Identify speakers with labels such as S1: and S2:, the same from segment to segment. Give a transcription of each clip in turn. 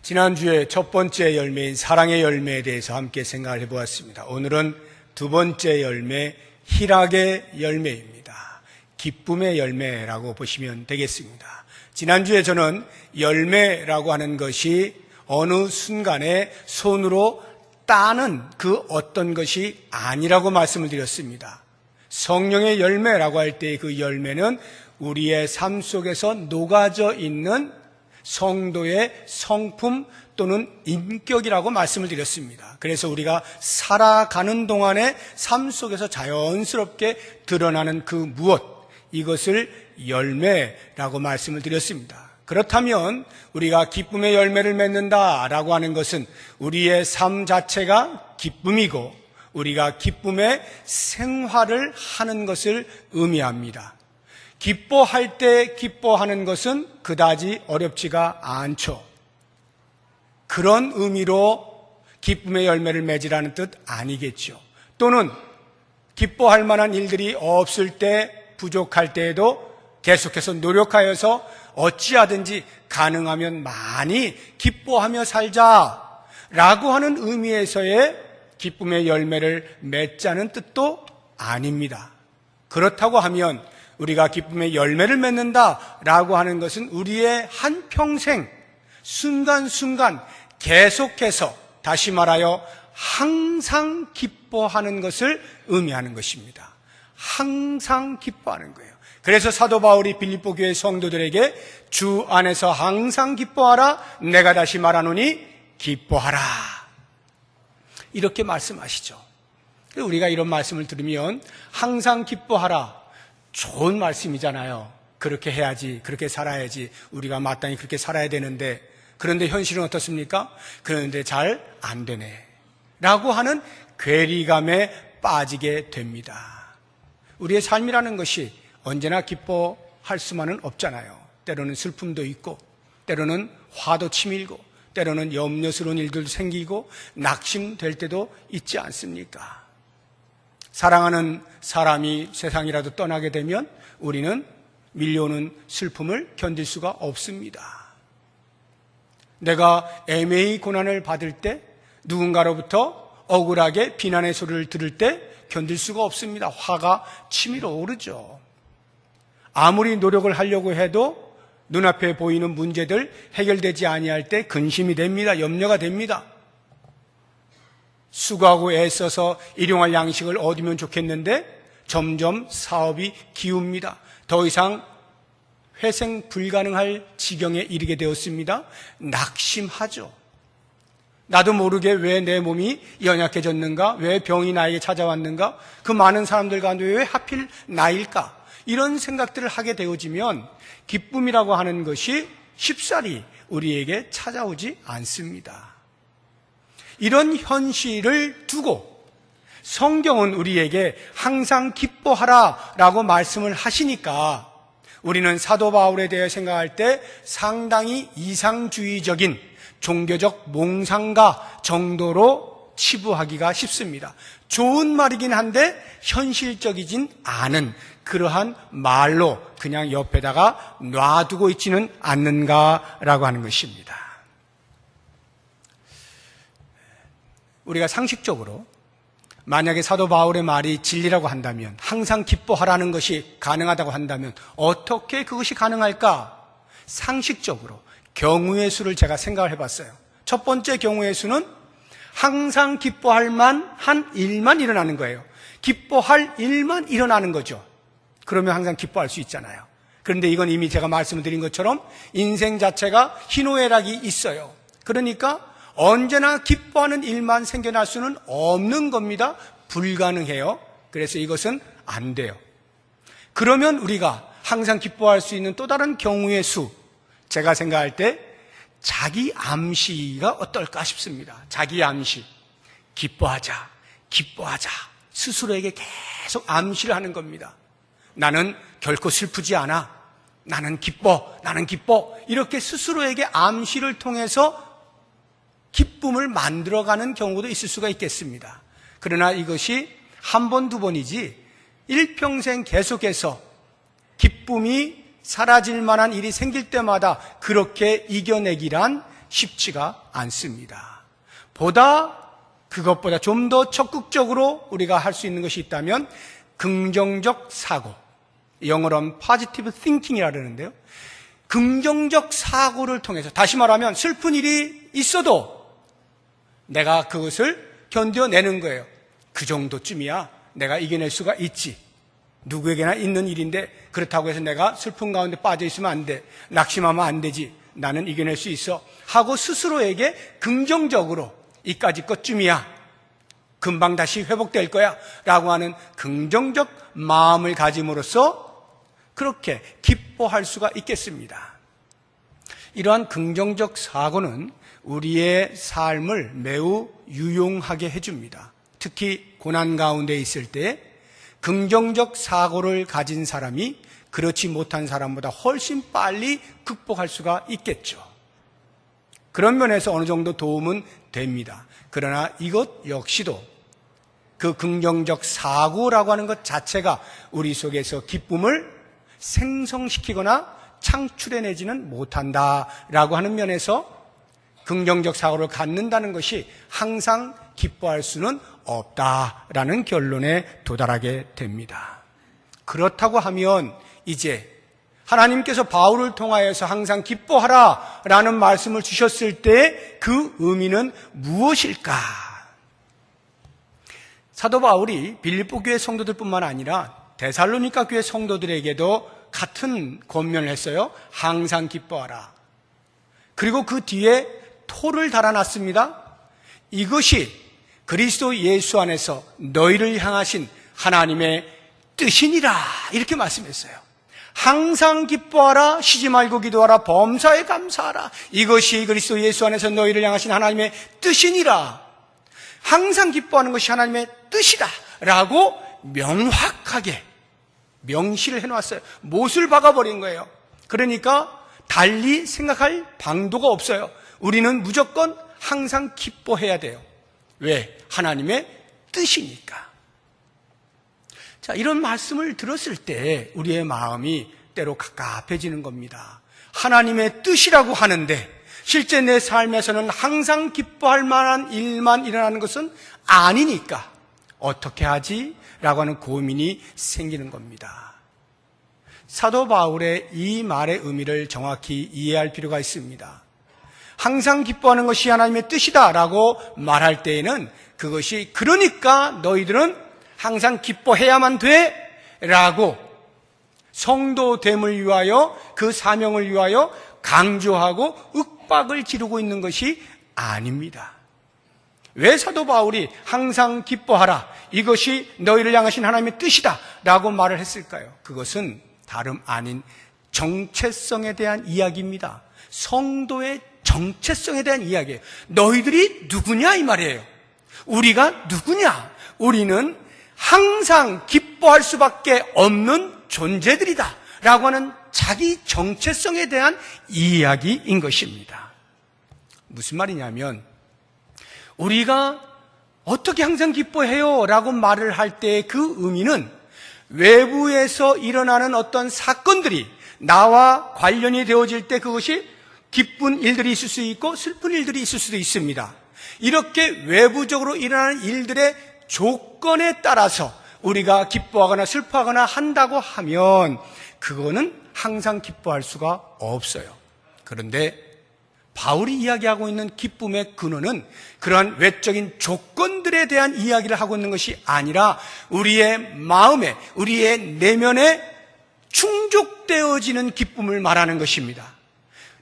S1: 지난주에 첫 번째 열매인 사랑의 열매에 대해서 함께 생각을 해보았습니다. 오늘은 두 번째 열매, 희락의 열매입니다. 기쁨의 열매라고 보시면 되겠습니다. 지난주에 저는 열매라고 하는 것이 어느 순간에 손으로 따는 그 어떤 것이 아니라고 말씀을 드렸습니다. 성령의 열매라고 할 때 그 열매는 우리의 삶 속에서 녹아져 있는 성도의 성품 또는 인격이라고 말씀을 드렸습니다. 그래서 우리가 살아가는 동안에 삶 속에서 자연스럽게 드러나는 그 무엇, 이것을 열매라고 말씀을 드렸습니다. 그렇다면 우리가 기쁨의 열매를 맺는다라고 하는 것은 우리의 삶 자체가 기쁨이고 우리가 기쁨의 생활을 하는 것을 의미합니다. 기뻐할 때 기뻐하는 것은 그다지 어렵지가 않죠. 그런 의미로 기쁨의 열매를 맺으라는 뜻 아니겠죠. 또는 기뻐할 만한 일들이 없을 때, 부족할 때에도 계속해서 노력하여서 어찌하든지 가능하면 많이 기뻐하며 살자라고 하는 의미에서의 기쁨의 열매를 맺자는 뜻도 아닙니다. 그렇다고 하면 우리가 기쁨의 열매를 맺는다라고 하는 것은 우리의 한평생 순간순간 계속해서, 다시 말하여 항상 기뻐하는 것을 의미하는 것입니다. 항상 기뻐하는 거예요. 그래서 사도 바울이 빌립보 교회 성도들에게 주 안에서 항상 기뻐하라, 내가 다시 말하노니 기뻐하라, 이렇게 말씀하시죠. 우리가 이런 말씀을 들으면 항상 기뻐하라, 좋은 말씀이잖아요. 그렇게 해야지, 그렇게 살아야지, 우리가 마땅히 그렇게 살아야 되는데, 그런데 현실은 어떻습니까? 그런데 잘 안 되네 라고 하는 괴리감에 빠지게 됩니다. 우리의 삶이라는 것이 언제나 기뻐할 수만은 없잖아요. 때로는 슬픔도 있고, 때로는 화도 치밀고, 때로는 염려스러운 일들도 생기고 낙심될 때도 있지 않습니까? 사랑하는 사람이 세상이라도 떠나게 되면 우리는 밀려오는 슬픔을 견딜 수가 없습니다. 내가 애매히 고난을 받을 때, 누군가로부터 억울하게 비난의 소리를 들을 때 견딜 수가 없습니다. 화가 치밀어 오르죠. 아무리 노력을 하려고 해도 눈앞에 보이는 문제들 해결되지 아니할 때 근심이 됩니다. 염려가 됩니다. 수고하고 애써서 일용할 양식을 얻으면 좋겠는데 점점 사업이 기웁니다. 더 이상 회생 불가능할 지경에 이르게 되었습니다. 낙심하죠. 나도 모르게 왜 내 몸이 연약해졌는가? 왜 병이 나에게 찾아왔는가? 그 많은 사람들 가운데 왜 하필 나일까? 이런 생각들을 하게 되어지면 기쁨이라고 하는 것이 쉽사리 우리에게 찾아오지 않습니다. 이런 현실을 두고 성경은 우리에게 항상 기뻐하라라고 말씀을 하시니까 우리는 사도 바울에 대해 생각할 때 상당히 이상주의적인 종교적 몽상가 정도로 치부하기가 쉽습니다. 좋은 말이긴 한데 현실적이진 않은 그러한 말로 그냥 옆에다가 놔두고 있지는 않는가라고 하는 것입니다. 우리가 상식적으로 만약에 사도 바울의 말이 진리라고 한다면, 항상 기뻐하라는 것이 가능하다고 한다면 어떻게 그것이 가능할까? 상식적으로 경우의 수를 제가 생각을 해봤어요. 첫 번째 경우의 수는 항상 기뻐할 만한 일만 일어나는 거예요. 기뻐할 일만 일어나는 거죠. 그러면 항상 기뻐할 수 있잖아요. 그런데 이건 이미 제가 말씀을 드린 것처럼 인생 자체가 희노애락이 있어요. 그러니까 언제나 기뻐하는 일만 생겨날 수는 없는 겁니다. 불가능해요. 그래서 이것은 안 돼요. 그러면 우리가 항상 기뻐할 수 있는 또 다른 경우의 수, 제가 생각할 때 자기 암시가 어떨까 싶습니다. 자기 암시. 기뻐하자, 기뻐하자. 스스로에게 계속 암시를 하는 겁니다. 나는 결코 슬프지 않아. 나는 기뻐, 나는 기뻐. 이렇게 스스로에게 암시를 통해서 기쁨을 만들어가는 경우도 있을 수가 있겠습니다. 그러나 이것이 한 번, 두 번이지 일평생 계속해서 기쁨이 사라질 만한 일이 생길 때마다 그렇게 이겨내기란 쉽지가 않습니다. 그것보다 좀 더 적극적으로 우리가 할 수 있는 것이 있다면 긍정적 사고, 영어로는 positive thinking이라 그러는데요. 긍정적 사고를 통해서, 다시 말하면 슬픈 일이 있어도 내가 그것을 견뎌내는 거예요. 그 정도쯤이야 내가 이겨낼 수가 있지. 누구에게나 있는 일인데 그렇다고 해서 내가 슬픔 가운데 빠져 있으면 안 돼. 낙심하면 안 되지. 나는 이겨낼 수 있어 하고 스스로에게 긍정적으로 이까짓 것쯤이야, 금방 다시 회복될 거야 라고 하는 긍정적 마음을 가짐으로써 그렇게 기뻐할 수가 있겠습니다. 이러한 긍정적 사고는 우리의 삶을 매우 유용하게 해줍니다. 특히 고난 가운데 있을 때 긍정적 사고를 가진 사람이 그렇지 못한 사람보다 훨씬 빨리 극복할 수가 있겠죠. 그런 면에서 어느 정도 도움은 됩니다. 그러나 이것 역시도 그 긍정적 사고라고 하는 것 자체가 우리 속에서 기쁨을 생성시키거나 창출해내지는 못한다라고 하는 면에서 긍정적 사고를 갖는다는 것이 항상 기뻐할 수는 없다라는 결론에 도달하게 됩니다. 그렇다고 하면 이제 하나님께서 바울을 통하여서 항상 기뻐하라라는 말씀을 주셨을 때 그 의미는 무엇일까? 사도 바울이 빌립보 교회 성도들뿐만 아니라 데살로니가 교회 성도들에게도 같은 권면을 했어요. 항상 기뻐하라. 그리고 그 뒤에 토를 달아놨습니다. 이것이 그리스도 예수 안에서 너희를 향하신 하나님의 뜻이니라, 이렇게 말씀했어요. 항상 기뻐하라, 쉬지 말고 기도하라, 범사에 감사하라. 이것이 그리스도 예수 안에서 너희를 향하신 하나님의 뜻이니라. 항상 기뻐하는 것이 하나님의 뜻이다 라고 명확하게 명시를 해놨어요. 못을 박아버린 거예요. 그러니까 달리 생각할 방도가 없어요. 우리는 무조건 항상 기뻐해야 돼요. 왜? 하나님의 뜻이니까. 자, 이런 말씀을 들었을 때 우리의 마음이 때로 갑갑해지는 겁니다. 하나님의 뜻이라고 하는데 실제 내 삶에서는 항상 기뻐할 만한 일만 일어나는 것은 아니니까 어떻게 하지? 라고 하는 고민이 생기는 겁니다. 사도 바울의 이 말의 의미를 정확히 이해할 필요가 있습니다. 항상 기뻐하는 것이 하나님의 뜻이다 라고 말할 때에는 그것이 그러니까 너희들은 항상 기뻐해야만 돼 라고 성도됨을 위하여 그 사명을 위하여 강조하고 윽박을 지르고 있는 것이 아닙니다. 왜 사도 바울이 항상 기뻐하라, 이것이 너희를 향하신 하나님의 뜻이다 라고 말을 했을까요? 그것은 다름 아닌 정체성에 대한 이야기입니다. 성도의 정체성에 대한 이야기예요. 너희들이 누구냐 이 말이에요. 우리가 누구냐? 우리는 항상 기뻐할 수밖에 없는 존재들이다 라고 하는 자기 정체성에 대한 이야기인 것입니다. 무슨 말이냐면 우리가 어떻게 항상 기뻐해요 라고 말을 할 때 그 의미는 외부에서 일어나는 어떤 사건들이 나와 관련이 되어질 때 그것이 기쁜 일들이 있을 수 있고 슬픈 일들이 있을 수도 있습니다. 이렇게 외부적으로 일어나는 일들의 조건에 따라서 우리가 기뻐하거나 슬퍼하거나 한다고 하면 그거는 항상 기뻐할 수가 없어요. 그런데 바울이 이야기하고 있는 기쁨의 근원은 그러한 외적인 조건들에 대한 이야기를 하고 있는 것이 아니라 우리의 마음에, 우리의 내면에 충족되어지는 기쁨을 말하는 것입니다.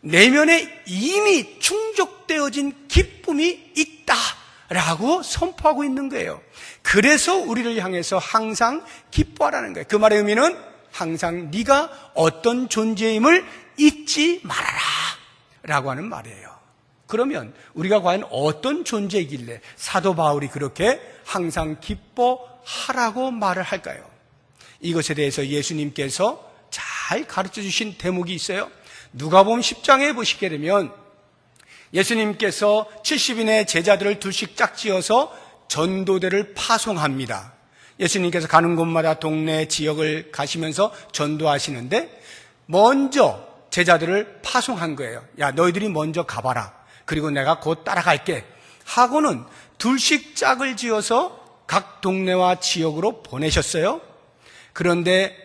S1: 내면에 이미 충족되어진 기쁨이 있다라고 선포하고 있는 거예요. 그래서 우리를 향해서 항상 기뻐하라는 거예요. 그 말의 의미는 항상 네가 어떤 존재임을 잊지 말아라 라고 하는 말이에요. 그러면 우리가 과연 어떤 존재이길래 사도 바울이 그렇게 항상 기뻐하라고 말을 할까요? 이것에 대해서 예수님께서 잘 가르쳐 주신 대목이 있어요. 누가복음 10장에 보시게 되면 예수님께서 70인의 제자들을 둘씩 짝지어서 전도대를 파송합니다. 예수님께서 가는 곳마다 동네 지역을 가시면서 전도하시는데 먼저 제자들을 파송한 거예요. 야, 너희들이 먼저 가봐라. 그리고 내가 곧 따라갈게 하고는 둘씩 짝을 지어서 각 동네와 지역으로 보내셨어요. 그런데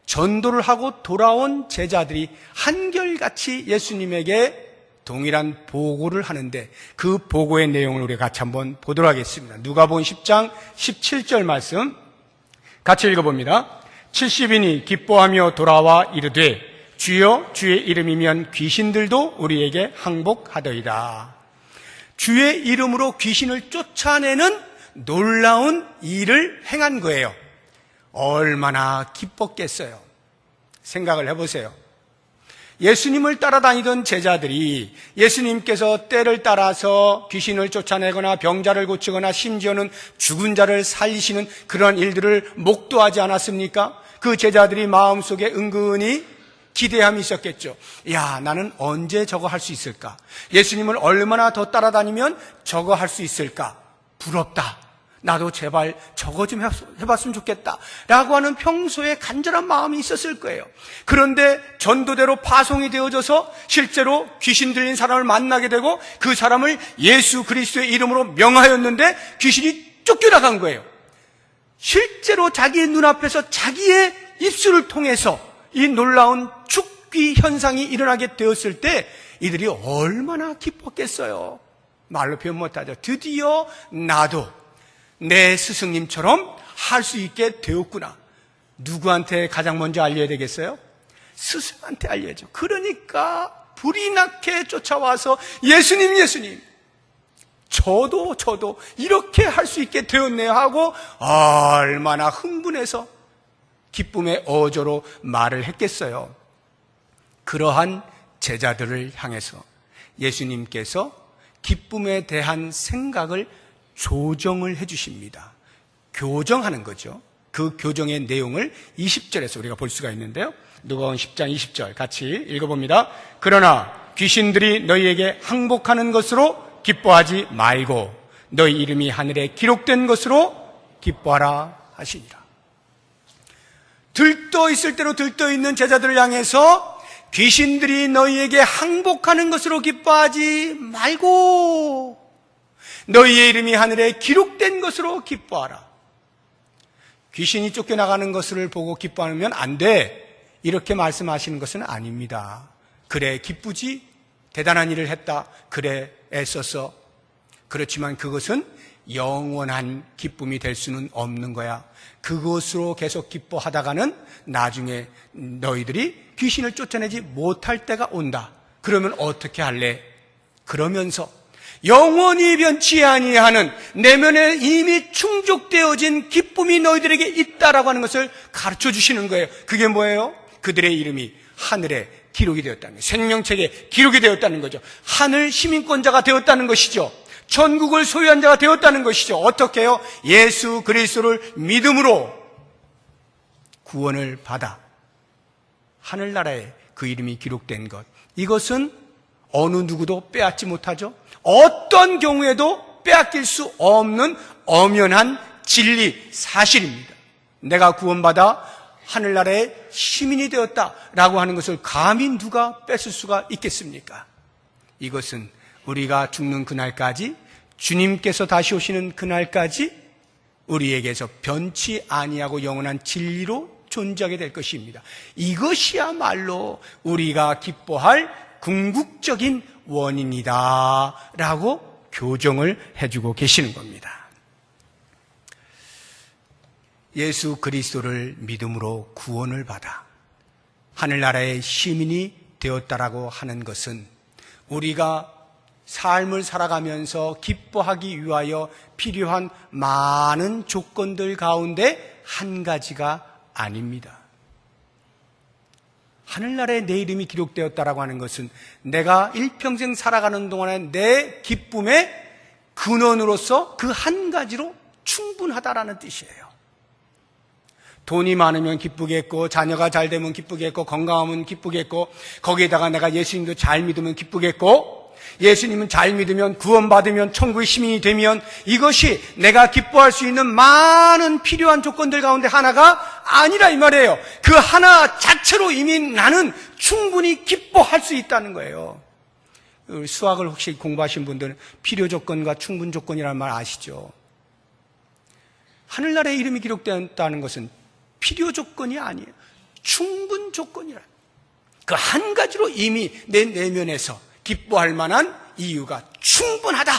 S1: 전도를 하고 돌아온 제자들이 한결같이 예수님에게 동일한 보고를 하는데 그 보고의 내용을 우리가 같이 한번 보도록 하겠습니다. 누가복음 10장 17절 말씀 같이 읽어봅니다. 70인이 기뻐하며 돌아와 이르되 주여 주의 이름이면 귀신들도 우리에게 항복하더이다. 주의 이름으로 귀신을 쫓아내는 놀라운 일을 행한 거예요. 얼마나 기뻤겠어요. 생각을 해보세요. 예수님을 따라다니던 제자들이 예수님께서 때를 따라서 귀신을 쫓아내거나 병자를 고치거나 심지어는 죽은 자를 살리시는 그런 일들을 목도하지 않았습니까? 그 제자들이 마음속에 은근히 기대함이 있었겠죠. 야, 나는 언제 저거 할 수 있을까? 예수님을 얼마나 더 따라다니면 저거 할 수 있을까? 부럽다. 나도 제발 저거 좀 해봤으면 좋겠다 라고 하는 평소에 간절한 마음이 있었을 거예요. 그런데 전도대로 파송이 되어져서 실제로 귀신 들린 사람을 만나게 되고 그 사람을 예수 그리스도의 이름으로 명하였는데 귀신이 쫓겨나간 거예요. 실제로 자기 눈앞에서 자기의 입술을 통해서 이 놀라운 축귀 현상이 일어나게 되었을 때 이들이 얼마나 기뻤겠어요. 말로 표현 못하죠. 드디어 나도 내 스승님처럼 할 수 있게 되었구나. 누구한테 가장 먼저 알려야 되겠어요? 스승한테 알려야죠. 그러니까 불이 나게 쫓아와서 예수님 저도 이렇게 할 수 있게 되었네요 하고 얼마나 흥분해서 기쁨의 어조로 말을 했겠어요. 그러한 제자들을 향해서 예수님께서 기쁨에 대한 생각을 조정을 해 주십니다. 교정하는 거죠. 그 교정의 내용을 20절에서 우리가 볼 수가 있는데요. 누가복음 10장 20절 같이 읽어봅니다. 그러나 귀신들이 너희에게 항복하는 것으로 기뻐하지 말고 너희 이름이 하늘에 기록된 것으로 기뻐하라 하시니라. 들떠 있을 대로 들떠 있는 제자들을 향해서 귀신들이 너희에게 항복하는 것으로 기뻐하지 말고 너희의 이름이 하늘에 기록된 것으로 기뻐하라. 귀신이 쫓겨나가는 것을 보고 기뻐하면 안 돼. 이렇게 말씀하시는 것은 아닙니다. 그래, 기쁘지? 대단한 일을 했다. 그래, 애써서. 그렇지만 그것은 영원한 기쁨이 될 수는 없는 거야. 그것으로 계속 기뻐하다가는 나중에 너희들이 귀신을 쫓아내지 못할 때가 온다. 그러면 어떻게 할래? 그러면서 영원히 변치 아니하는 내면에 이미 충족되어진 기쁨이 너희들에게 있다라고 하는 것을 가르쳐 주시는 거예요. 그게 뭐예요? 그들의 이름이 하늘에 기록이 되었다는 거예요. 생명책에 기록이 되었다는 거죠. 하늘 시민권자가 되었다는 것이죠. 천국을 소유한 자가 되었다는 것이죠. 어떻게 해요? 예수 그리스도를 믿음으로 구원을 받아 하늘나라에 그 이름이 기록된 것, 이것은 어느 누구도 빼앗지 못하죠. 어떤 경우에도 빼앗길 수 없는 엄연한 진리, 사실입니다. 내가 구원받아 하늘나라의 시민이 되었다라고 하는 것을 감히 누가 뺏을 수가 있겠습니까? 이것은 우리가 죽는 그날까지, 주님께서 다시 오시는 그날까지 우리에게서 변치 아니하고 영원한 진리로 존재하게 될 것입니다. 이것이야말로 우리가 기뻐할 궁극적인 원인이다 라고 교정을 해주고 계시는 겁니다. 예수 그리스도를 믿음으로 구원을 받아 하늘나라의 시민이 되었다라고 하는 것은 우리가 삶을 살아가면서 기뻐하기 위하여 필요한 많은 조건들 가운데 한 가지가 아닙니다. 하늘나라에 내 이름이 기록되었다라고 하는 것은 내가 일평생 살아가는 동안에 내 기쁨의 근원으로서 그 한 가지로 충분하다라는 뜻이에요. 돈이 많으면 기쁘겠고, 자녀가 잘 되면 기쁘겠고, 건강하면 기쁘겠고, 거기에다가 내가 예수님도 잘 믿으면 기쁘겠고, 예수님은 잘 믿으면 구원받으면 천국의 시민이 되면, 이것이 내가 기뻐할 수 있는 많은 필요한 조건들 가운데 하나가 아니라 이 말이에요. 그 하나 자체로 이미 나는 충분히 기뻐할 수 있다는 거예요. 수학을 혹시 공부하신 분들은 필요 조건과 충분 조건이라는 말 아시죠? 하늘나라의 이름이 기록되었다는 것은 필요 조건이 아니에요. 충분 조건이라. 그 한 가지로 이미 내 내면에서 기뻐할 만한 이유가 충분하다라고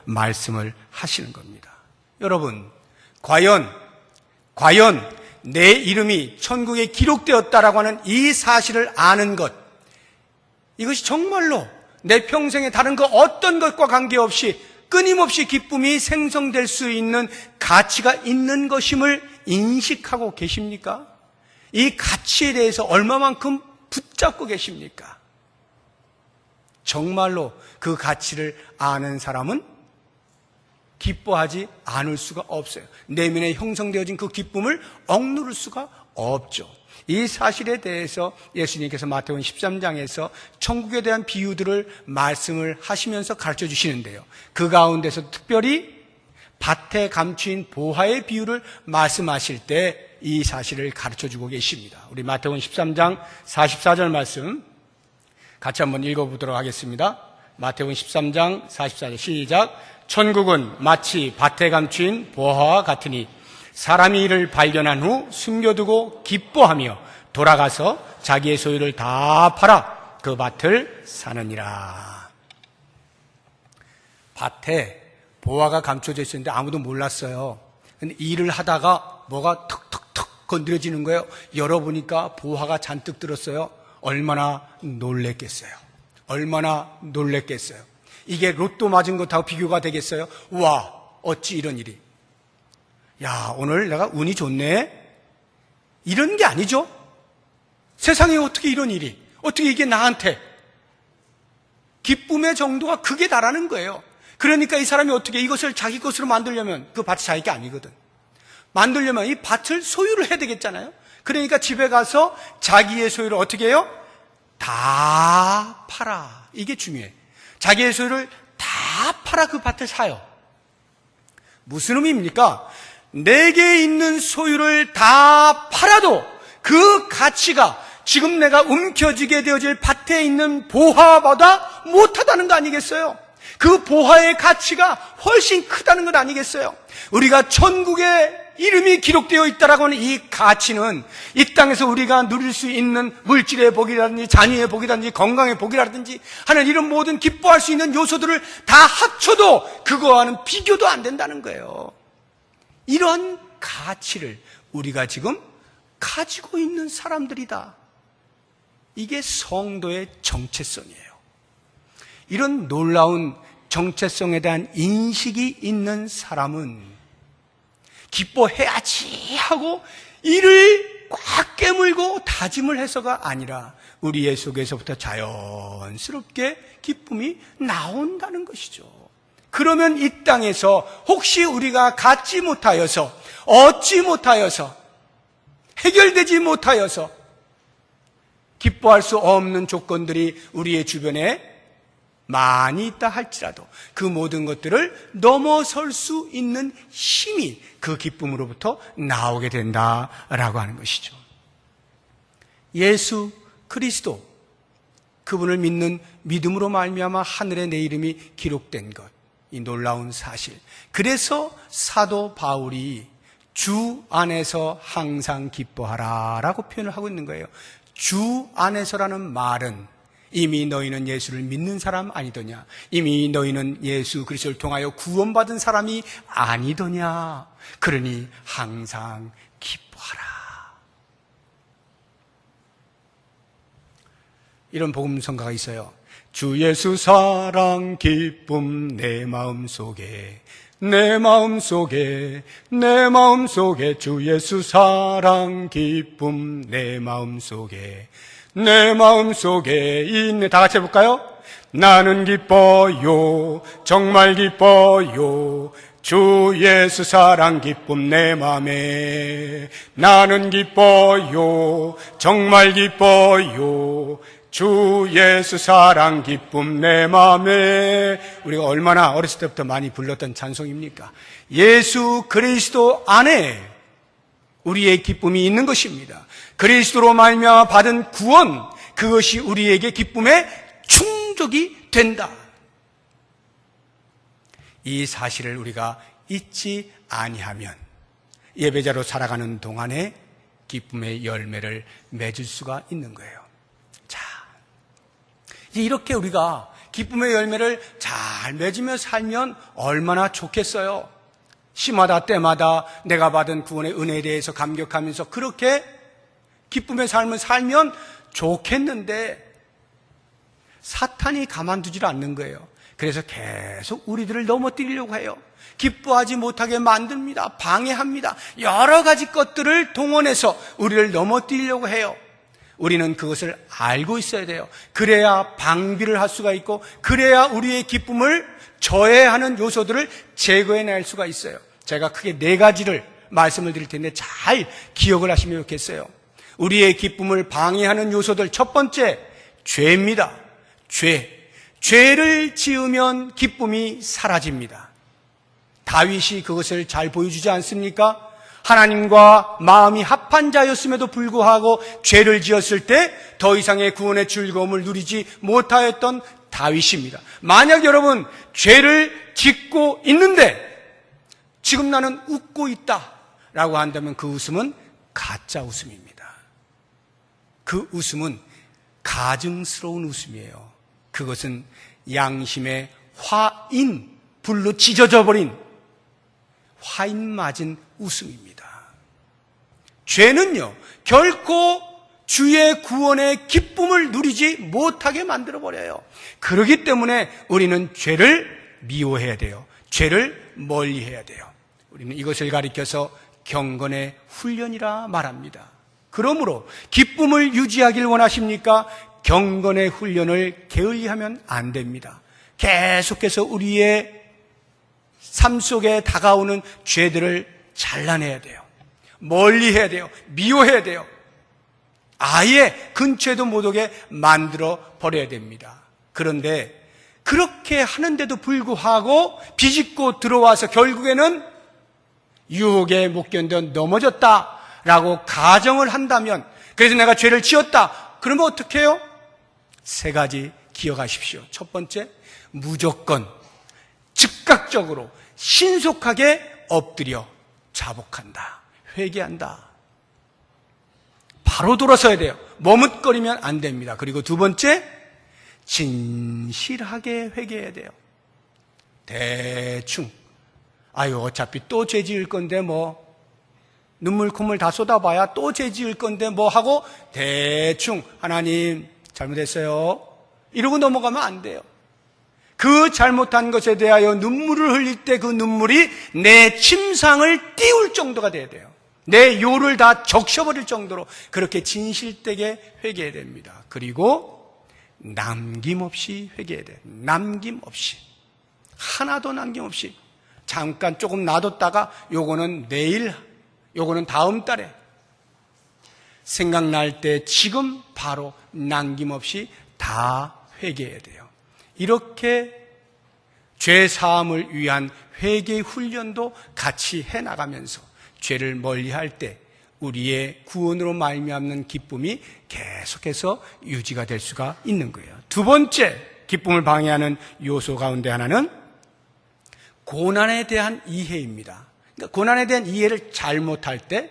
S1: 말씀을 하시는 겁니다. 여러분, 과연 내 이름이 천국에 기록되었다라고 하는 이 사실을 아는 것, 이것이 정말로 내 평생에 다른 그 어떤 것과 관계없이 끊임없이 기쁨이 생성될 수 있는 가치가 있는 것임을 인식하고 계십니까? 이 가치에 대해서 얼마만큼 붙잡고 계십니까? 정말로 그 가치를 아는 사람은 기뻐하지 않을 수가 없어요. 내면에 형성되어진 그 기쁨을 억누를 수가 없죠. 이 사실에 대해서 예수님께서 마태복음 13장에서 천국에 대한 비유들을 말씀을 하시면서 가르쳐 주시는데요. 그 가운데서 특별히 밭에 감추인 보화의 비유를 말씀하실 때 이 사실을 가르쳐 주고 계십니다. 우리 마태복음 13장 44절 말씀 같이 한번 읽어보도록 하겠습니다. 마태복음 13장 44절 시작. 천국은 마치 밭에 감추인 보화와 같으니 사람이 이를 발견한 후 숨겨두고 기뻐하며 돌아가서 자기의 소유를 다 팔아 그 밭을 사느니라. 밭에 보화가 감춰져 있었는데 아무도 몰랐어요. 근데 일을 하다가 뭐가 턱턱턱 건드려지는 거예요. 열어보니까 보화가 잔뜩 들었어요. 얼마나 놀랬겠어요. 얼마나 놀랬겠어요. 이게 로또 맞은 것하고 비교가 되겠어요? 와, 어찌 이런 일이. 야, 오늘 내가 운이 좋네? 이런 게 아니죠? 세상에 어떻게 이런 일이, 어떻게 이게 나한테. 기쁨의 정도가 극에 달하는 거예요. 그러니까 이 사람이 어떻게 이것을 자기 것으로 만들려면 그 밭이 자기가 아니거든. 만들려면 이 밭을 소유를 해야 되겠잖아요. 그러니까 집에 가서 자기의 소유를 어떻게 해요? 다 팔아. 이게 중요해. 자기의 소유를 다 팔아 그 밭을 사요. 무슨 의미입니까? 내게 있는 소유를 다 팔아도 그 가치가 지금 내가 움켜쥐게 되어질 밭에 있는 보화보다 못하다는 거 아니겠어요? 그 보화의 가치가 훨씬 크다는 것 아니겠어요? 우리가 천국에 이름이 기록되어 있다라고 하는 이 가치는 이 땅에서 우리가 누릴 수 있는 물질의 복이라든지 자녀의 복이라든지 건강의 복이라든지 하는 이런 모든 기뻐할 수 있는 요소들을 다 합쳐도 그거와는 비교도 안 된다는 거예요. 이런 가치를 우리가 지금 가지고 있는 사람들이다. 이게 성도의 정체성이에요. 이런 놀라운 정체성에 대한 인식이 있는 사람은 기뻐해야지 하고 이를 꽉 깨물고 다짐을 해서가 아니라 우리의 속에서부터 자연스럽게 기쁨이 나온다는 것이죠. 그러면 이 땅에서 혹시 우리가 갖지 못하여서, 얻지 못하여서, 해결되지 못하여서 기뻐할 수 없는 조건들이 우리의 주변에 많이 있다 할지라도 그 모든 것들을 넘어설 수 있는 힘이 그 기쁨으로부터 나오게 된다라고 하는 것이죠. 예수 그리스도, 그분을 믿는 믿음으로 말미암아 하늘에 내 이름이 기록된 것, 이 놀라운 사실. 그래서 사도 바울이 주 안에서 항상 기뻐하라라고 표현을 하고 있는 거예요. 주 안에서라는 말은 이미 너희는 예수를 믿는 사람 아니더냐? 이미 너희는 예수 그리스도를 통하여 구원받은 사람이 아니더냐? 그러니 항상 기뻐하라. 이런 복음성가가 있어요. 주 예수 사랑 기쁨 내 마음속에, 내 마음속에, 내 마음속에 주 예수 사랑 기쁨 내 마음속에, 내 마음속에 있네. 다 같이 해볼까요? 나는 기뻐요, 정말 기뻐요, 주 예수 사랑 기쁨 내 맘에. 나는 기뻐요, 정말 기뻐요, 주 예수 사랑 기쁨 내 맘에. 우리가 얼마나 어렸을 때부터 많이 불렀던 찬송입니까? 예수 그리스도 안에 우리의 기쁨이 있는 것입니다. 그리스도로 말미암아 받은 구원, 그것이 우리에게 기쁨의 충족이 된다. 이 사실을 우리가 잊지 아니하면 예배자로 살아가는 동안에 기쁨의 열매를 맺을 수가 있는 거예요. 자, 이렇게 우리가 기쁨의 열매를 잘 맺으며 살면 얼마나 좋겠어요. 시마다 때마다 내가 받은 구원의 은혜에 대해서 감격하면서 그렇게 기쁨의 삶을 살면 좋겠는데 사탄이 가만두질 않는 거예요. 그래서 계속 우리들을 넘어뜨리려고 해요. 기뻐하지 못하게 만듭니다. 방해합니다. 여러 가지 것들을 동원해서 우리를 넘어뜨리려고 해요. 우리는 그것을 알고 있어야 돼요. 그래야 방비를 할 수가 있고, 그래야 우리의 기쁨을 저해하는 요소들을 제거해낼 수가 있어요. 제가 크게 4가지를 말씀을 드릴 텐데 잘 기억을 하시면 좋겠어요. 우리의 기쁨을 방해하는 요소들, 첫 번째, 죄입니다. 죄를 지으면 기쁨이 사라집니다. 다윗이 그것을 잘 보여주지 않습니까? 하나님과 마음이 합한 자였음에도 불구하고 죄를 지었을 때 더 이상의 구원의 즐거움을 누리지 못하였던 다윗입니다. 만약 여러분 죄를 짓고 있는데 지금 나는 웃고 있다라고 한다면 그 웃음은 가짜 웃음입니다. 그 웃음은 가증스러운 웃음이에요. 그것은 양심의 화인, 불로 찢어져 버린 화인 맞은 웃음입니다. 죄는요, 결코 주의 구원의 기쁨을 누리지 못하게 만들어버려요. 그렇기 때문에 우리는 죄를 미워해야 돼요. 죄를 멀리해야 돼요. 우리는 이것을 가리켜서 경건의 훈련이라 말합니다. 그러므로 기쁨을 유지하길 원하십니까? 경건의 훈련을 게을리하면 안 됩니다. 계속해서 우리의 삶 속에 다가오는 죄들을 잘라내야 돼요. 멀리해야 돼요. 미워해야 돼요. 아예 근처에도 못 오게 만들어 버려야 됩니다. 그런데 그렇게 하는데도 불구하고 비집고 들어와서 결국에는 유혹에 못 견뎌 넘어졌다라고 가정을 한다면, 그래서 내가 죄를 지었다, 그러면 어떻게 해요? 3가지 기억하십시오. 첫 번째, 무조건 즉각적으로 신속하게 엎드려 자복한다, 회개한다. 바로 돌아서야 돼요. 머뭇거리면 안 됩니다. 그리고 2번째, 진실하게 회개해야 돼요. 대충 어차피 또 죄 지을 건데 뭐 눈물 콧물 다 쏟아봐야 또 죄 지을 건데 뭐 하고 대충 하나님 잘못했어요 이러고 넘어가면 안 돼요. 그 잘못한 것에 대하여 눈물을 흘릴 때 그 눈물이 내 침상을 띄울 정도가 돼야 돼요. 내 요를 다 적셔버릴 정도로 그렇게 진실되게 회개해야 됩니다. 그리고 남김없이 회개해야 돼요. 남김없이, 하나도 남김없이. 잠깐 조금 놔뒀다가 요거는 내일, 요거는 다음 달에, 생각날 때 지금 바로 남김없이 다 회개해야 돼요. 이렇게 죄 사함을 위한 회개 훈련도 같이 해나가면서 죄를 멀리할 때 우리의 구원으로 말미암는 기쁨이 계속해서 유지가 될 수가 있는 거예요. 2번째 기쁨을 방해하는 요소 가운데 하나는 고난에 대한 이해입니다. 그러니까 고난에 대한 이해를 잘못할 때,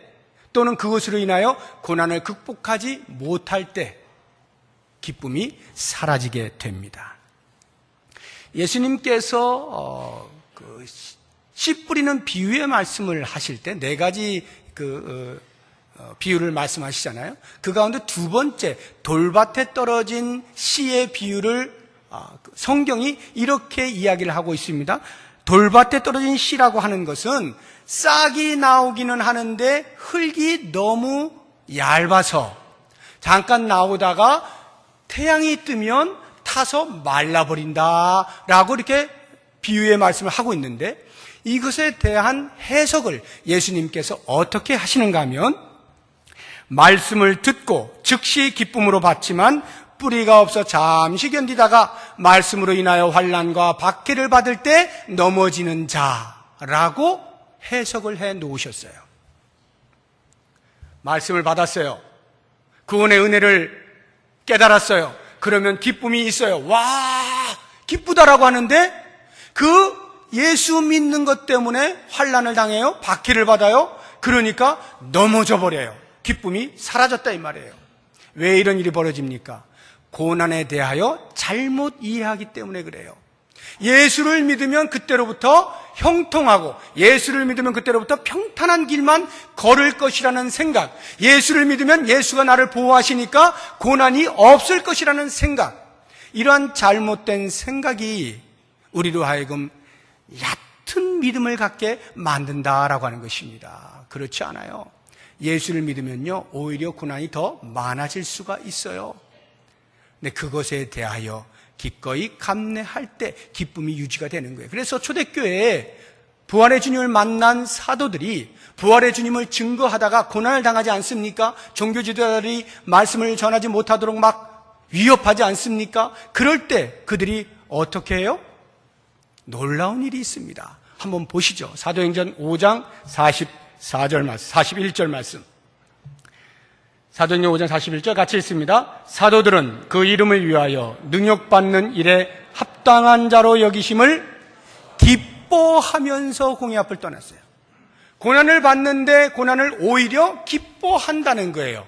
S1: 또는 그것으로 인하여 고난을 극복하지 못할 때 기쁨이 사라지게 됩니다. 예수님께서 씨 뿌리는 비유의 말씀을 하실 때 4가지 비유를 말씀하시잖아요. 그 가운데 2번째 돌밭에 떨어진 씨의 비유를 성경이 이렇게 이야기를 하고 있습니다. 돌밭에 떨어진 씨라고 하는 것은 싹이 나오기는 하는데 흙이 너무 얇아서 잠깐 나오다가 태양이 뜨면 타서 말라버린다라고 이렇게 비유의 말씀을 하고 있는데, 이것에 대한 해석을 예수님께서 어떻게 하시는가 하면, 말씀을 듣고 즉시 기쁨으로 받지만 뿌리가 없어 잠시 견디다가 말씀으로 인하여 환난과 박해를 받을 때 넘어지는 자라고 해석을 해 놓으셨어요. 말씀을 받았어요. 구원의 은혜를 깨달았어요. 그러면 기쁨이 있어요. 와, 기쁘다라고 하는데 그 예수 믿는 것 때문에 환난을 당해요. 박해를 받아요. 그러니까 넘어져 버려요. 기쁨이 사라졌다 이 말이에요. 왜 이런 일이 벌어집니까? 고난에 대하여 잘못 이해하기 때문에 그래요. 예수를 믿으면 그때로부터 형통하고 예수를 믿으면 그때로부터 평탄한 길만 걸을 것이라는 생각, 예수를 믿으면 예수가 나를 보호하시니까 고난이 없을 것이라는 생각, 이러한 잘못된 생각이 우리로 하여금 얕은 믿음을 갖게 만든다라고 하는 것입니다. 그렇지 않아요. 예수를 믿으면요, 오히려 고난이 더 많아질 수가 있어요. 근데 그것에 대하여 기꺼이 감내할 때 기쁨이 유지가 되는 거예요. 그래서 초대교회에 부활의 주님을 만난 사도들이 부활의 주님을 증거하다가 고난을 당하지 않습니까? 종교 지도자들이 말씀을 전하지 못하도록 막 위협하지 않습니까? 그럴 때 그들이 어떻게 해요? 놀라운 일이 있습니다. 한번 보시죠. 사도행전 5장 44절 말씀, 41절 말씀. 사도행전 5장 41절 같이 읽습니다. 사도들은 그 이름을 위하여 능욕받는 일에 합당한 자로 여기심을 기뻐하면서 공의 앞을 떠났어요. 고난을 받는데 고난을 오히려 기뻐한다는 거예요.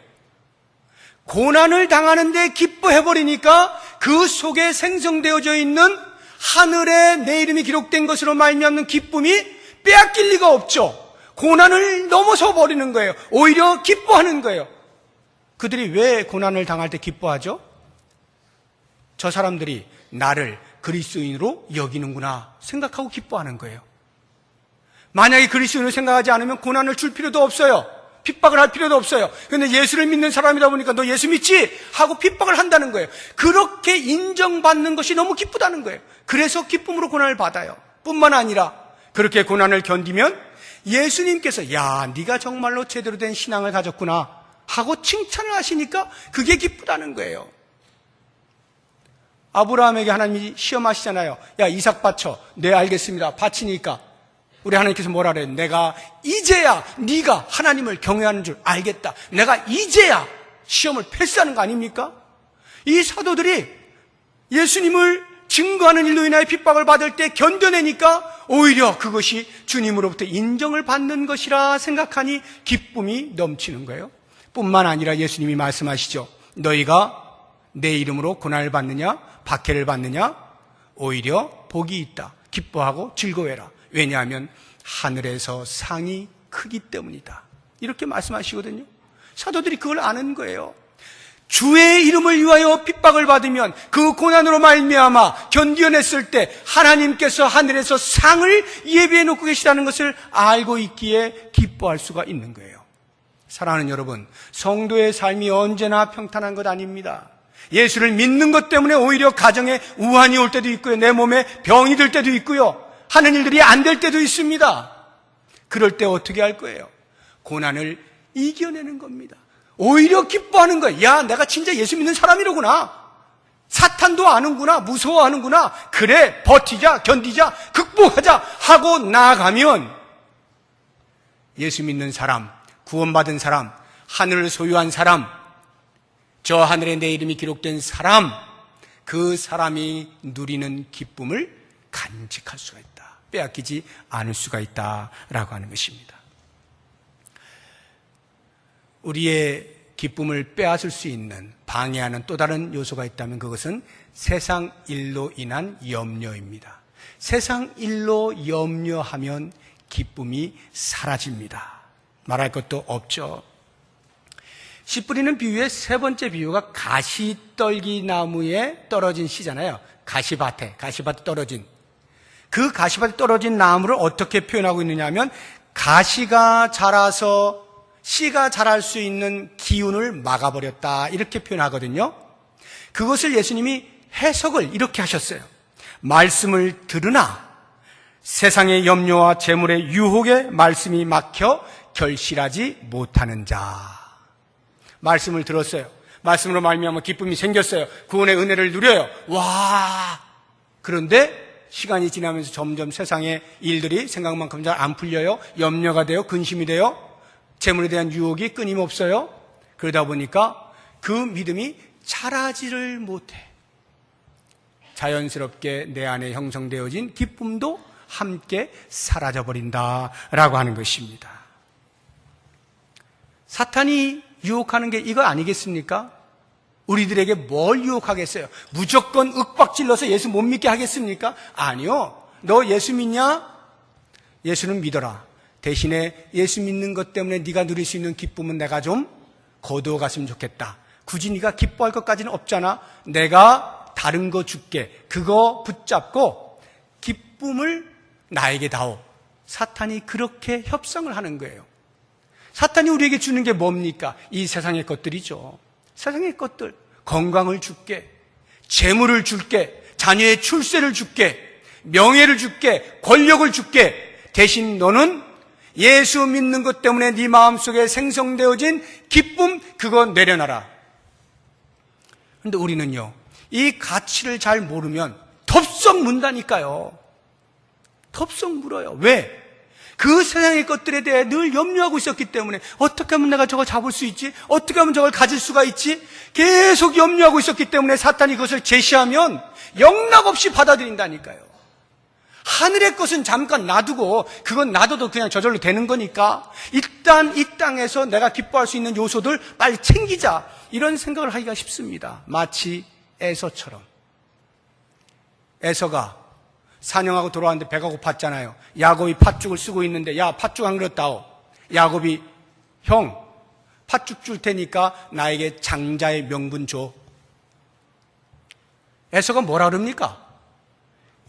S1: 고난을 당하는데 기뻐해버리니까 그 속에 생성되어져 있는 하늘에 내 이름이 기록된 것으로 말미암는 기쁨이 빼앗길 리가 없죠. 고난을 넘어서 버리는 거예요. 오히려 기뻐하는 거예요. 그들이 왜 고난을 당할 때 기뻐하죠? 저 사람들이 나를 그리스도인으로 여기는구나 생각하고 기뻐하는 거예요. 만약에 그리스도인으로 생각하지 않으면 고난을 줄 필요도 없어요. 핍박을 할 필요도 없어요. 그런데 예수를 믿는 사람이다 보니까 너 예수 믿지? 하고 핍박을 한다는 거예요. 그렇게 인정받는 것이 너무 기쁘다는 거예요. 그래서 기쁨으로 고난을 받아요. 뿐만 아니라 그렇게 고난을 견디면 예수님께서 야, 네가 정말로 제대로 된 신앙을 가졌구나 하고 칭찬을 하시니까 그게 기쁘다는 거예요. 아브라함에게 하나님이 시험하시잖아요. 야, 이삭 바쳐. 네, 알겠습니다. 바치니까 우리 하나님께서 뭐라 그래요? 내가 이제야 네가 하나님을 경외하는 줄 알겠다. 내가 이제야 시험을 패스하는 거 아닙니까? 이 사도들이 예수님을 증거하는 일로 인하여 핍박을 받을 때 견뎌내니까 오히려 그것이 주님으로부터 인정을 받는 것이라 생각하니 기쁨이 넘치는 거예요. 뿐만 아니라 예수님이 말씀하시죠. 너희가 내 이름으로 고난을 받느냐 박해를 받느냐 오히려 복이 있다. 기뻐하고 즐거워해라. 왜냐하면 하늘에서 상이 크기 때문이다. 이렇게 말씀하시거든요. 사도들이 그걸 아는 거예요. 주의 이름을 위하여 핍박을 받으면 그 고난으로 말미암아 견뎌냈을 때 하나님께서 하늘에서 상을 예비해 놓고 계시다는 것을 알고 있기에 기뻐할 수가 있는 거예요. 사랑하는 여러분, 성도의 삶이 언제나 평탄한 것 아닙니다. 예수를 믿는 것 때문에 오히려 가정에 우환이 올 때도 있고요. 내 몸에 병이 들 때도 있고요. 하는 일들이 안 될 때도 있습니다. 그럴 때 어떻게 할 거예요? 고난을 이겨내는 겁니다. 오히려 기뻐하는 거예요. 야, 내가 진짜 예수 믿는 사람이로구나. 사탄도 아는구나. 무서워하는구나. 그래, 버티자, 견디자, 극복하자 하고 나아가면 예수 믿는 사람, 구원받은 사람, 하늘을 소유한 사람, 저 하늘에 내 이름이 기록된 사람, 그 사람이 누리는 기쁨을 간직할 수가 있다. 빼앗기지 않을 수가 있다라고 하는 것입니다. 우리의 기쁨을 빼앗을 수 있는 방해하는 또 다른 요소가 있다면 그것은 세상 일로 인한 염려입니다. 세상 일로 염려하면 기쁨이 사라집니다. 말할 것도 없죠. 씨 뿌리는 비유의 세 번째 비유가 가시떨기 나무에 떨어진 씨잖아요. 가시밭에 떨어진. 그 가시밭에 떨어진 나무를 어떻게 표현하고 있느냐 하면 가시가 자라서 씨가 자랄 수 있는 기운을 막아버렸다. 이렇게 표현하거든요. 그것을 예수님이 해석을 이렇게 하셨어요. 말씀을 들으나 세상의 염려와 재물의 유혹에 말씀이 막혀 결실하지 못하는 자. 말씀을 들었어요. 말씀으로 말미암아 기쁨이 생겼어요. 구원의 은혜를 누려요. 와! 그런데 시간이 지나면서 점점 세상의 일들이 생각만큼 잘 안 풀려요. 염려가 돼요. 근심이 돼요. 재물에 대한 유혹이 끊임없어요. 그러다 보니까 그 믿음이 자라지를 못해. 자연스럽게 내 안에 형성되어진 기쁨도 함께 사라져버린다라고 하는 것입니다. 사탄이 유혹하는 게 이거 아니겠습니까? 우리들에게 뭘 유혹하겠어요? 무조건 윽박질러서 예수 못 믿게 하겠습니까? 아니요. 너 예수 믿냐? 예수는 믿어라. 대신에 예수 믿는 것 때문에 네가 누릴 수 있는 기쁨은 내가 좀 거두어 갔으면 좋겠다. 굳이 네가 기뻐할 것까지는 없잖아. 내가 다른 거 줄게. 그거 붙잡고 기쁨을 나에게 다오. 사탄이 그렇게 협상을 하는 거예요. 사탄이 우리에게 주는 게 뭡니까? 이 세상의 것들이죠. 세상의 것들. 건강을 줄게. 재물을 줄게. 자녀의 출세를 줄게. 명예를 줄게. 권력을 줄게. 대신 너는 예수 믿는 것 때문에 네 마음속에 생성되어진 기쁨, 그거 내려놔라. 그런데 우리는요, 이 가치를 잘 모르면 덥석 문다니까요. 덥석 물어요. 왜? 그 세상의 것들에 대해 늘 염려하고 있었기 때문에 어떻게 하면 내가 저걸 잡을 수 있지? 어떻게 하면 저걸 가질 수가 있지? 계속 염려하고 있었기 때문에 사탄이 그것을 제시하면 영락없이 받아들인다니까요. 하늘의 것은 잠깐 놔두고 그건 놔둬도 그냥 저절로 되는 거니까 일단 이 땅에서 내가 기뻐할 수 있는 요소들 빨리 챙기자, 이런 생각을 하기가 쉽습니다. 마치 에서처럼. 에서가 사냥하고 돌아왔는데 배가 고팠잖아요. 야곱이 팥죽을 쓰고 있는데, 야, 팥죽 한 그릇 다오. 야곱이, 형, 팥죽 줄 테니까 나에게 장자의 명분 줘. 에서가 뭐라 그럽니까?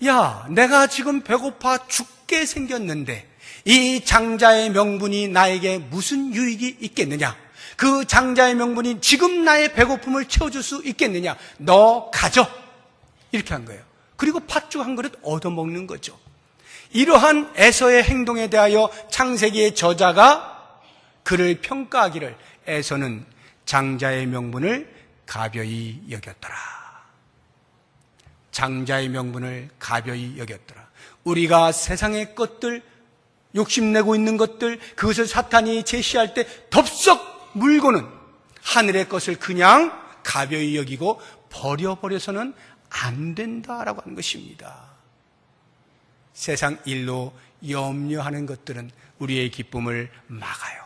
S1: 야, 내가 지금 배고파 죽게 생겼는데 이 장자의 명분이 나에게 무슨 유익이 있겠느냐? 그 장자의 명분이 지금 나의 배고픔을 채워줄 수 있겠느냐? 너 가져. 이렇게 한 거예요. 그리고 팥죽 한 그릇 얻어먹는 거죠. 이러한 에서의 행동에 대하여 창세기의 저자가 그를 평가하기를, 에서는 장자의 명분을 가벼이 여겼더라. 장자의 명분을 가벼이 여겼더라. 우리가 세상의 것들, 욕심내고 있는 것들, 그것을 사탄이 제시할 때 덥석 물고는 하늘의 것을 그냥 가벼이 여기고 버려버려서는 안 된다라고 하는 것입니다. 세상 일로 염려하는 것들은 우리의 기쁨을 막아요.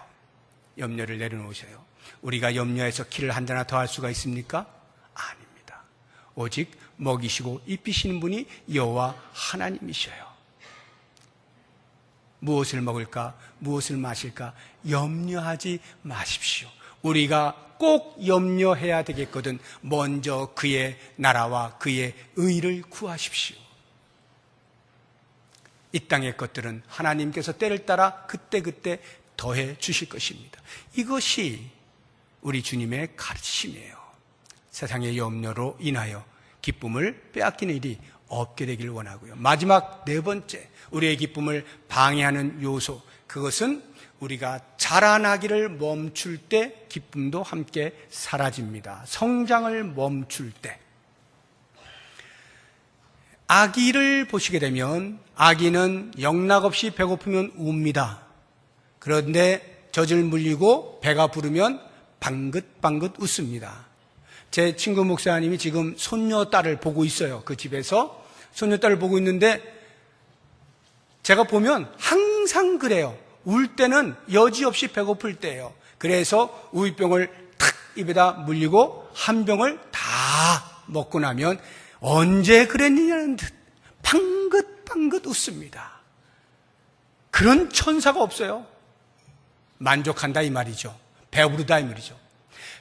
S1: 염려를 내려놓으셔요. 우리가 염려해서 키를 한 자나 더 할 수가 있습니까? 아닙니다. 오직 먹이시고 입히시는 분이 여호와 하나님이셔요. 무엇을 먹을까? 무엇을 마실까? 염려하지 마십시오. 우리가 꼭 염려해야 되겠거든. 먼저 그의 나라와 그의 의를 구하십시오. 이 땅의 것들은 하나님께서 때를 따라 그때그때 더해 주실 것입니다. 이것이 우리 주님의 가르치심이에요. 세상의 염려로 인하여 기쁨을 빼앗기는 일이 없게 되길 원하고요. 마지막 네 번째, 우리의 기쁨을 방해하는 요소, 그것은 우리가 자라나기를 멈출 때 기쁨도 함께 사라집니다. 성장을 멈출 때. 아기를 보시게 되면 아기는 영락없이 배고프면 웁니다. 그런데 젖을 물리고 배가 부르면 방긋방긋 웃습니다. 제 친구 목사님이 지금 손녀딸을 보고 있어요. 그 집에서 손녀딸을 보고 있는데 제가 보면 항상 그래요. 울 때는 여지없이 배고플 때예요. 그래서 우유병을 탁 입에다 물리고 한 병을 다 먹고 나면 언제 그랬느냐는 듯 방긋방긋 웃습니다. 그런 천사가 없어요. 만족한다 이 말이죠. 배부르다 이 말이죠.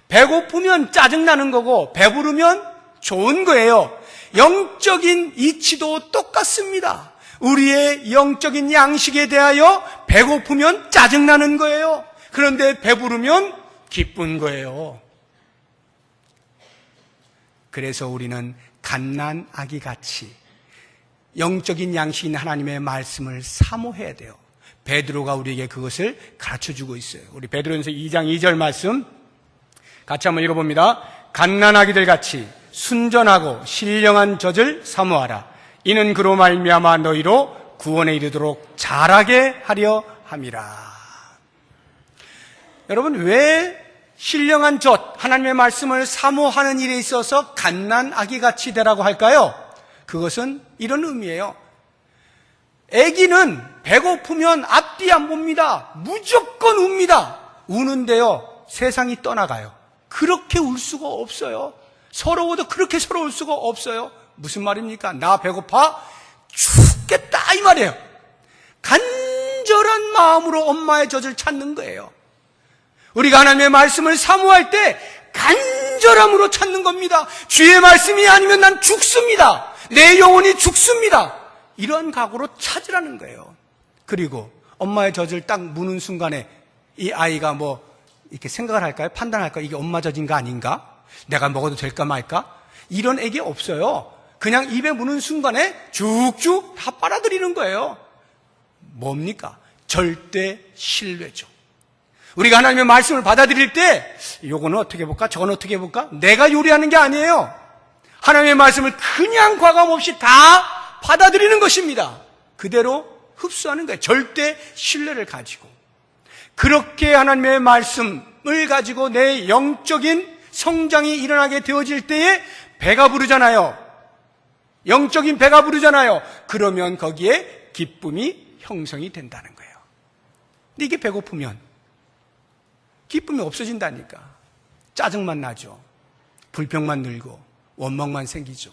S1: 배고프면 짜증나는 거고 배부르면 좋은 거예요. 영적인 이치도 똑같습니다. 우리의 영적인 양식에 대하여 배고프면 짜증나는 거예요. 그런데 배부르면 기쁜 거예요. 그래서 우리는 갓난 아기같이 영적인 양식인 하나님의 말씀을 사모해야 돼요. 베드로가 우리에게 그것을 가르쳐주고 있어요. 우리 베드로전서 2장 2절 말씀 같이 한번 읽어봅니다. 갓난 아기들 같이 순전하고 신령한 젖을 사모하라. 이는 그로 말미암아 너희로 구원에 이르도록 자라게 하려 함이라. 여러분, 왜 신령한 젖, 하나님의 말씀을 사모하는 일에 있어서 갓난아기같이 되라고 할까요? 그것은 이런 의미예요. 아기는 배고프면 앞뒤 안 봅니다. 무조건 웁니다. 우는데요, 세상이 떠나가요. 그렇게 울 수가 없어요. 서러워도 그렇게 서러울 수가 없어요. 무슨 말입니까? 나 배고파 죽겠다 이 말이에요. 간절한 마음으로 엄마의 젖을 찾는 거예요. 우리가 하나님의 말씀을 사모할 때 간절함으로 찾는 겁니다. 주의 말씀이 아니면 난 죽습니다. 내 영혼이 죽습니다. 이런 각오로 찾으라는 거예요. 그리고 엄마의 젖을 딱 무는 순간에 이 아이가 뭐 이렇게 생각을 할까요? 판단할까요? 이게 엄마 젖인가 아닌가? 내가 먹어도 될까 말까? 이런 애기 없어요. 그냥 입에 무는 순간에 쭉쭉 다 빨아들이는 거예요. 뭡니까? 절대 신뢰죠. 우리가 하나님의 말씀을 받아들일 때 요거는 어떻게 해볼까? 저건 어떻게 해볼까? 내가 요리하는 게 아니에요. 하나님의 말씀을 그냥 과감 없이 다 받아들이는 것입니다. 그대로 흡수하는 거예요. 절대 신뢰를 가지고. 그렇게 하나님의 말씀을 가지고 내 영적인 성장이 일어나게 되어질 때에 배가 부르잖아요. 영적인 배가 부르잖아요. 그러면 거기에 기쁨이 형성이 된다는 거예요. 근데 이게 배고프면 기쁨이 없어진다니까. 짜증만 나죠. 불평만 늘고 원망만 생기죠.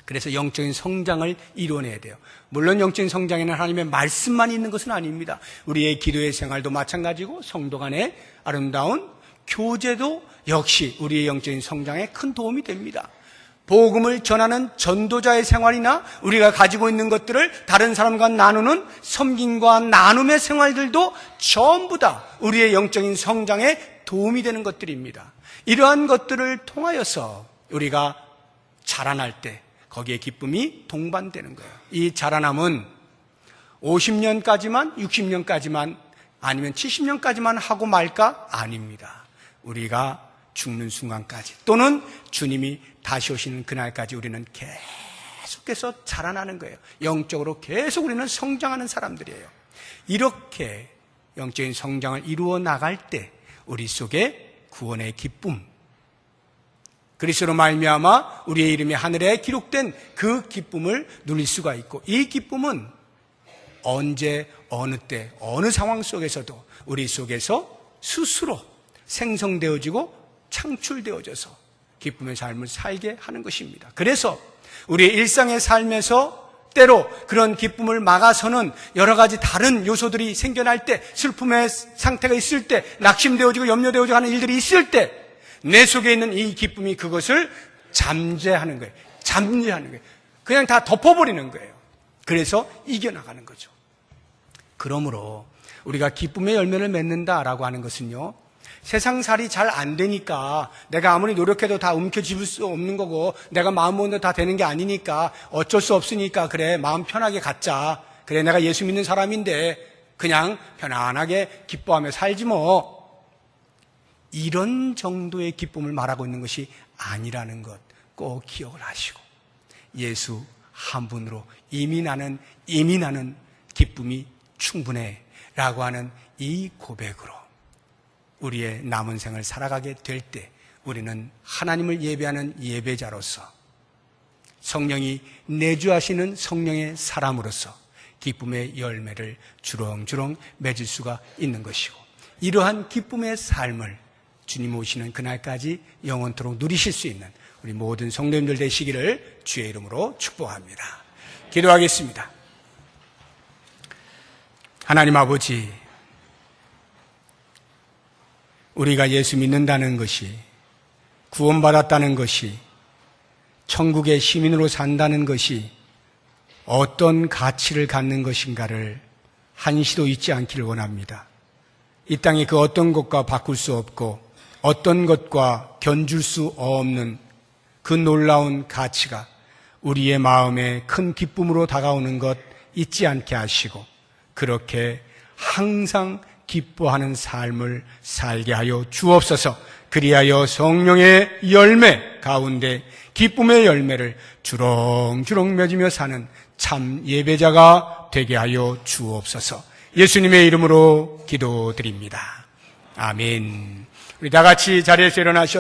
S1: 그래서 영적인 성장을 이루어내야 돼요. 물론 영적인 성장에는 하나님의 말씀만 있는 것은 아닙니다. 우리의 기도의 생활도 마찬가지고 성도 간의 아름다운 교제도 역시 우리의 영적인 성장에 큰 도움이 됩니다. 복음을 전하는 전도자의 생활이나 우리가 가지고 있는 것들을 다른 사람과 나누는 섬김과 나눔의 생활들도 전부 다 우리의 영적인 성장에 도움이 되는 것들입니다. 이러한 것들을 통하여서 우리가 자라날 때 거기에 기쁨이 동반되는 거예요. 이 자라남은 50년까지만, 60년까지만, 아니면 70년까지만 하고 말까? 아닙니다. 우리가 죽는 순간까지, 또는 주님이 다시 오시는 그날까지 우리는 계속해서 자라나는 거예요. 영적으로 계속 우리는 성장하는 사람들이에요. 이렇게 영적인 성장을 이루어 나갈 때 우리 속에 구원의 기쁨, 그리스도로 말미암아 우리의 이름이 하늘에 기록된 그 기쁨을 누릴 수가 있고, 이 기쁨은 언제, 어느 때, 어느 상황 속에서도 우리 속에서 스스로 생성되어지고 창출되어져서 기쁨의 삶을 살게 하는 것입니다. 그래서 우리의 일상의 삶에서 때로 그런 기쁨을 막아서는 여러 가지 다른 요소들이 생겨날 때, 슬픔의 상태가 있을 때, 낙심되어지고 염려되어지고 하는 일들이 있을 때 내 속에 있는 이 기쁨이 그것을 잠재하는 거예요. 잠재하는 거예요. 그냥 다 덮어버리는 거예요. 그래서 이겨나가는 거죠. 그러므로 우리가 기쁨의 열매를 맺는다라고 하는 것은요, 세상살이 잘 안 되니까 내가 아무리 노력해도 다 움켜쥐을 수 없는 거고, 내가 마음 먹는 대로 다 되는 게 아니니까 어쩔 수 없으니까 그래 마음 편하게 갖자, 그래 내가 예수 믿는 사람인데 그냥 편안하게 기뻐하며 살지 뭐, 이런 정도의 기쁨을 말하고 있는 것이 아니라는 것 꼭 기억을 하시고, 예수 한 분으로 이미 나는 기쁨이 충분해 라고 하는 이 고백으로 우리의 남은 생을 살아가게 될 때 우리는 하나님을 예배하는 예배자로서, 성령이 내주하시는 성령의 사람으로서 기쁨의 열매를 주렁주렁 맺을 수가 있는 것이고, 이러한 기쁨의 삶을 주님 오시는 그날까지 영원토록 누리실 수 있는 우리 모든 성도님들 되시기를 주의 이름으로 축복합니다. 기도하겠습니다. 하나님 아버지, 우리가 예수 믿는다는 것이, 구원받았다는 것이, 천국의 시민으로 산다는 것이 어떤 가치를 갖는 것인가를 한시도 잊지 않기를 원합니다. 이 땅에 그 어떤 것과 바꿀 수 없고 어떤 것과 견줄 수 없는 그 놀라운 가치가 우리의 마음에 큰 기쁨으로 다가오는 것 잊지 않게 하시고, 그렇게 항상 기뻐하는 삶을 살게 하여 주옵소서. 그리하여 성령의 열매 가운데 기쁨의 열매를 주렁주렁 맺으며 사는 참 예배자가 되게 하여 주옵소서. 예수님의 이름으로 기도드립니다. 아멘. 우리 다 같이 자리에서 일어나셔